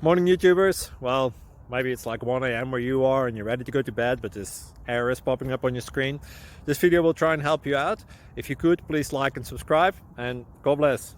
Morning YouTubers. Well, maybe it's like 1 a.m. where you are and you're ready to go to bed, but this error is popping up on your screen. This video will try and help you out. If you could, please like and subscribe, and God bless.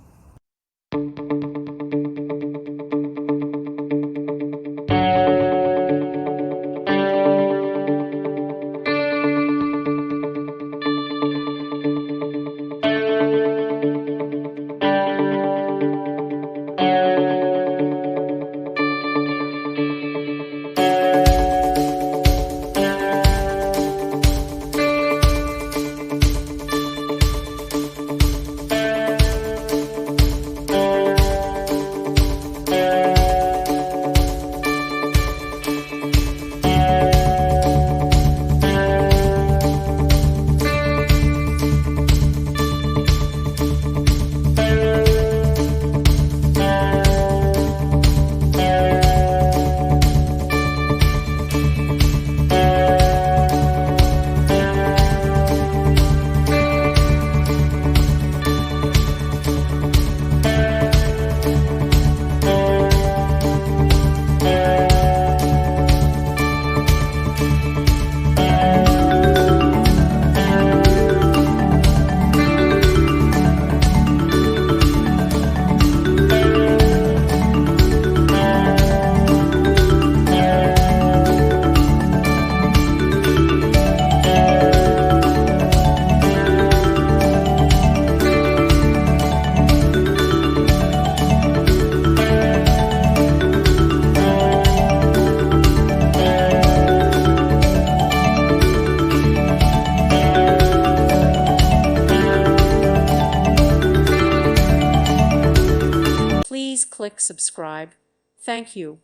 Please click subscribe. Thank you.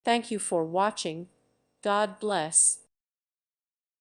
Thank you for watching. God bless.